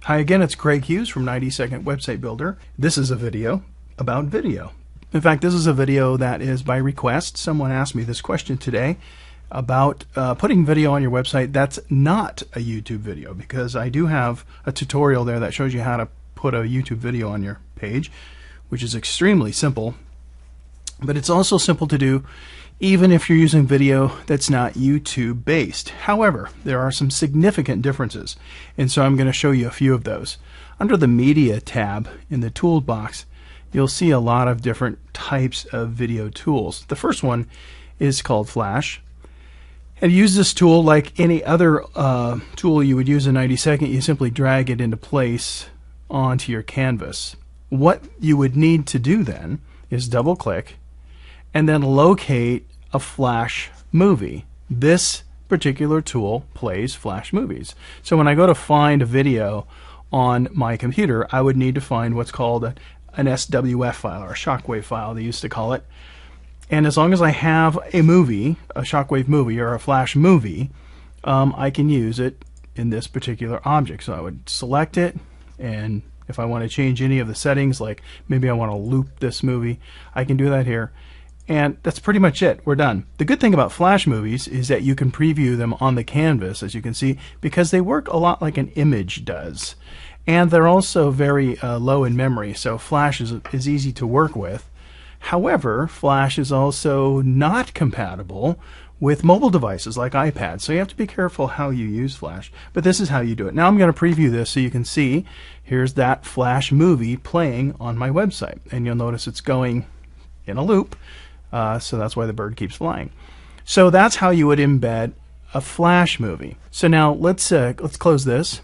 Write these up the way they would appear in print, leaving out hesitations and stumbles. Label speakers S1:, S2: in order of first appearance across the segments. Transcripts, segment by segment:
S1: Hi again, it's Greg Hughes from 90-Second Website Builder. This is a video about video. In fact, this is a video that is by request. Someone asked me this question today about putting video on your website that's not a YouTube video, because I do have a tutorial there that shows you how to put a YouTube video on your page, which is extremely simple, but it's also simple to do even if you're using video that's not YouTube based. However, there are some significant differences, and so I'm going to show you a few of those. Under the Media tab in the toolbox, you'll see a lot of different types of video tools. The first one is called Flash. And use this tool like any other tool you would use in 90-second. You simply drag it into place onto your canvas. What you would need to do then is double click and then locate a Flash movie. This particular tool plays Flash movies. So when I go to find a video on my computer, I would need to find what's called an SWF file, or a shockwave file they used to call it. And as long as I have a movie, a shockwave movie or a Flash movie, I can use it in this particular object. So I would select it, and if I want to change any of the settings, like maybe I want to loop this movie, I can do that here. And that's pretty much it. We're done. The good thing about Flash movies is that you can preview them on the canvas, as you can see, because they work a lot like an image does. And they're also very low in memory, so Flash is easy to work with. However, Flash is also not compatible with mobile devices like iPads, so you have to be careful how you use Flash. But this is how you do it. Now I'm going to preview this so you can see here's that Flash movie playing on my website, and you'll notice it's going in a loop, so that's why the bird keeps flying. So that's how you would embed a Flash movie. So now let's close this,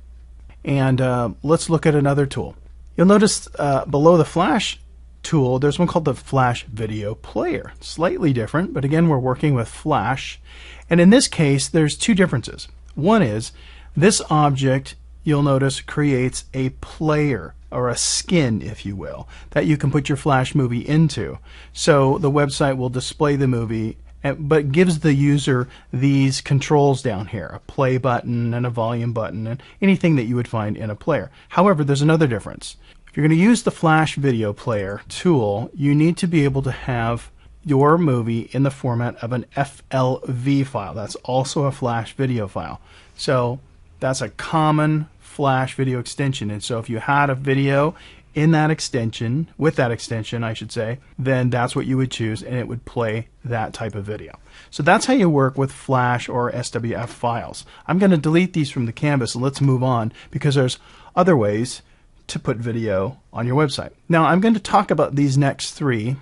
S1: and let's look at another tool. You'll notice below the Flash tool, there's one called the Flash Video Player. Slightly different, but again, we're working with Flash. And in this case, there's two differences. One is this object, you'll notice, creates a player, or a skin, if you will, that you can put your Flash movie into. So the website will display the movie, but gives the user these controls down here, a play button and a volume button, and anything that you would find in a player. However, there's another difference. If you're going to use the Flash Video Player tool, you need to be able to have your movie in the format of an FLV file. That's also a Flash video file. So that's a common Flash video extension. And so if you had a video in that extension, with that extension, I should say, then that's what you would choose, and it would play that type of video. So that's how you work with Flash or SWF files. I'm going to delete these from the canvas, and let's move on, because there's other ways to put video on your website. Now I'm going to talk about these next three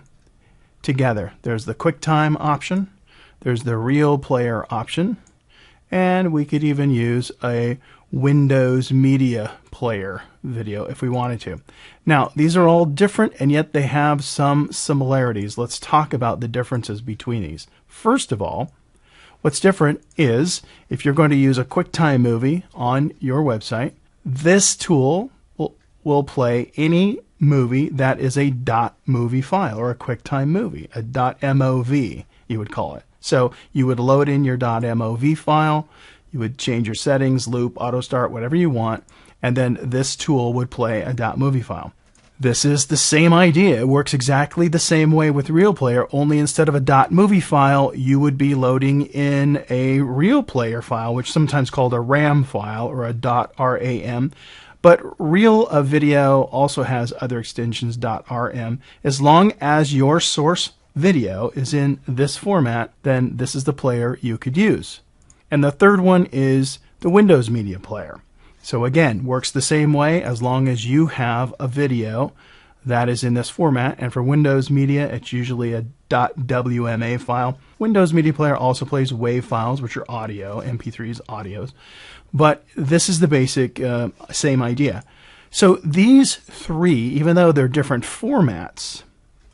S1: together. There's the QuickTime option, there's the Real Player option, and we could even use a Windows Media Player video if we wanted to. Now these are all different, and yet they have some similarities. Let's talk about the differences between these. First of all, what's different is if you're going to use a QuickTime movie on your website, this tool will play any movie that is a .movie file, or a QuickTime movie, a .mov you would call it. So you would load in your .mov file, you would change your settings, loop, auto start, whatever you want, and then this tool would play a .movie file. This is the same idea. It works exactly the same way with Real Player, only instead of a .movie file, you would be loading in a Real Player file, which is sometimes called a RAM file, or a .ram. But Real Video also has other extensions, .rm. As long as your source video is in this format, then this is the player you could use. And the third one is the Windows Media Player. So again, works the same way as long as you have a video that is in this format. And for Windows Media, it's usually a .wma file. Windows Media Player also plays WAV files, which are audio, MP3s, audios. But this is the basic same idea. So these three, even though they're different formats,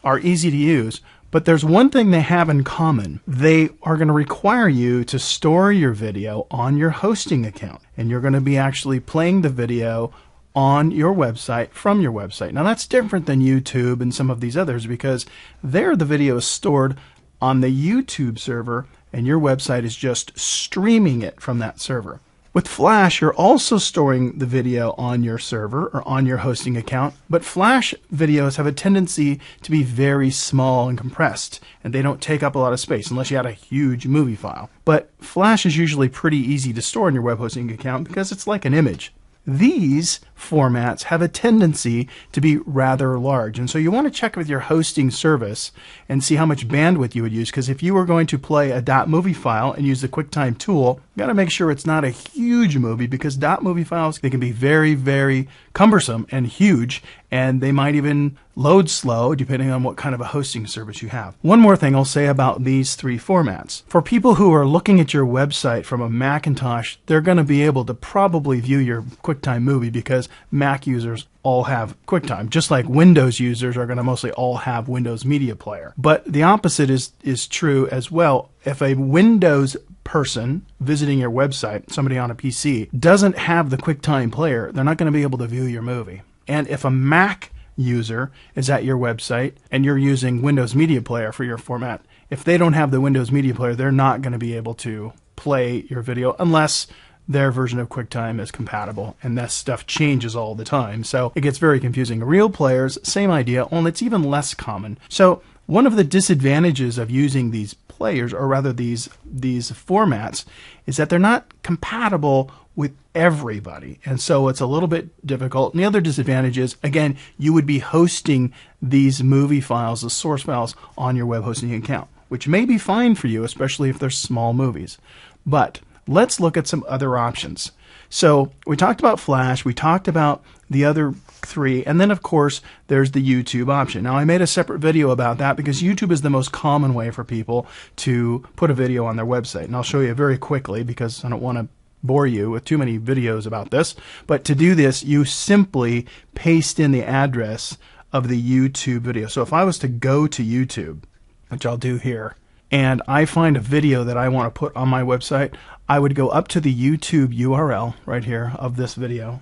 S1: are easy to use. But there's one thing they have in common. They are going to require you to store your video on your hosting account. And you're going to be actually playing the video on your website from your website. Now that's different than YouTube and some of these others, because there the video is stored on the YouTube server and your website is just streaming it from that server. With Flash, you're also storing the video on your server or on your hosting account, but Flash videos have a tendency to be very small and compressed, and they don't take up a lot of space unless you had a huge movie file. But Flash is usually pretty easy to store in your web hosting account because it's like an image. These formats have a tendency to be rather large, and so you want to check with your hosting service and see how much bandwidth you would use, because if you were going to play a .movie file and use the QuickTime tool, you got to make sure it's not a huge movie, because .movie files, they can be very, very cumbersome and huge, and they might even load slow depending on what kind of a hosting service you have. One more thing I'll say about these three formats. For people who are looking at your website from a Macintosh, they're going to be able to probably view your QuickTime movie because Mac users all have QuickTime, just like Windows users are going to mostly all have Windows Media Player. But the opposite is true as well. If a Windows person visiting your website, somebody on a PC, doesn't have the QuickTime player, they're not going to be able to view your movie. And if a Mac user is at your website and you're using Windows Media Player for your format, if they don't have the Windows Media Player, they're not going to be able to play your video unless their version of QuickTime is compatible, and that stuff changes all the time, so it gets very confusing. Real players, same idea, only it's even less common. So one of the disadvantages of using these players, or rather these formats, is that they're not compatible with everybody, and so it's a little bit difficult. And the other disadvantage is, again, you would be hosting these movie files, the source files, on your web hosting account, which may be fine for you, especially if they're small movies. But let's look at some other options. So we talked about Flash, we talked about the other three, and then of course there's the YouTube option. Now I made a separate video about that because YouTube is the most common way for people to put a video on their website, and I'll show you very quickly because I don't want to bore you with too many videos about this. But to do this, you simply paste in the address of the YouTube video. So if I was to go to YouTube, which I'll do here, and I find a video that I want to put on my website, I would go up to the YouTube URL right here of this video.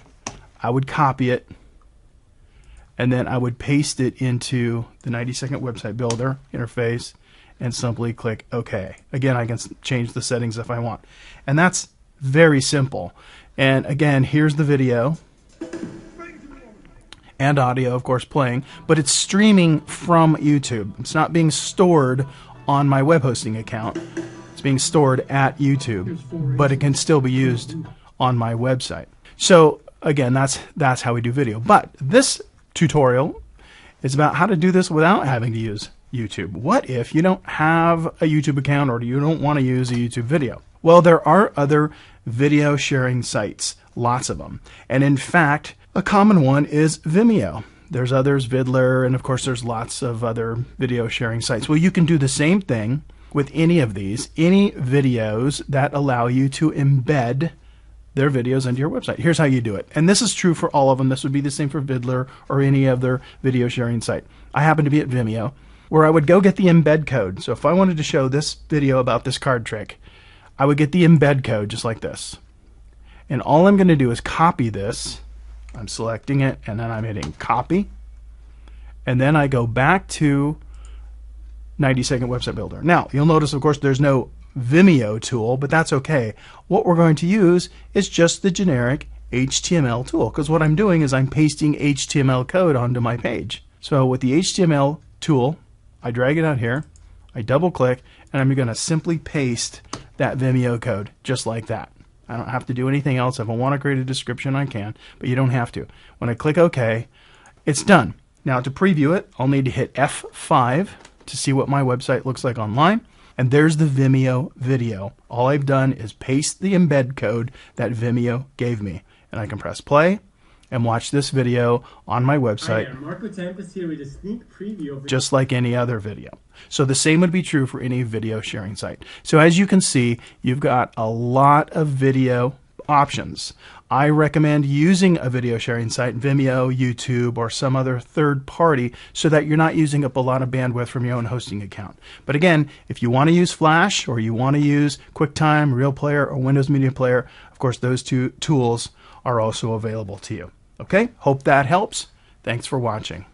S1: I would copy it, and then I would paste it into the 90-second website builder interface and simply click OK. Again, I can change the settings if I want. And that's very simple. And again, here's the video and audio, of course, playing, but it's streaming from YouTube. It's not being stored on my web hosting account. It's being stored at YouTube, but it can still be used on my website. So again, that's how we do video. But this tutorial is about how to do this without having to use YouTube. What if you don't have a YouTube account or you don't want to use a YouTube video? Well, there are other video sharing sites, lots of them. And in fact, a common one is Vimeo. There's others, Vidler, and of course there's lots of other video sharing sites. Well, you can do the same thing with any of these, any videos that allow you to embed their videos into your website. Here's how you do it. And this is true for all of them. This would be the same for Vidler or any other video sharing site. I happen to be at Vimeo, where I would go get the embed code. So if I wanted to show this video about this card trick, I would get the embed code just like this. And all I'm going to do is copy this. I'm selecting it, and then I'm hitting copy. And then I go back to 90-second website builder. Now, you'll notice, of course, there's no Vimeo tool, but that's okay. What we're going to use is just the generic HTML tool, because what I'm doing is I'm pasting HTML code onto my page. So with the HTML tool, I drag it out here, I double click, and I'm going to simply paste that Vimeo code just like that. I don't have to do anything else. If I want to create a description, I can, but you don't have to. When I click OK, it's done. Now to preview it, I'll need to hit F5 to see what my website looks like online. And there's the Vimeo video. All I've done is paste the embed code that Vimeo gave me. And I can press play and watch this video on my website.
S2: Hi, Marco Tempest here with a sneak preview of
S1: just like any other video. So the same would be true for any video sharing site. So as you can see, you've got a lot of video options. I recommend using a video sharing site, Vimeo, YouTube, or some other third party, so that you're not using up a lot of bandwidth from your own hosting account. But again, if you want to use Flash, or you want to use QuickTime, Real Player, or Windows Media Player, of course those two tools are also available to you. Okay, hope that helps. Thanks for watching.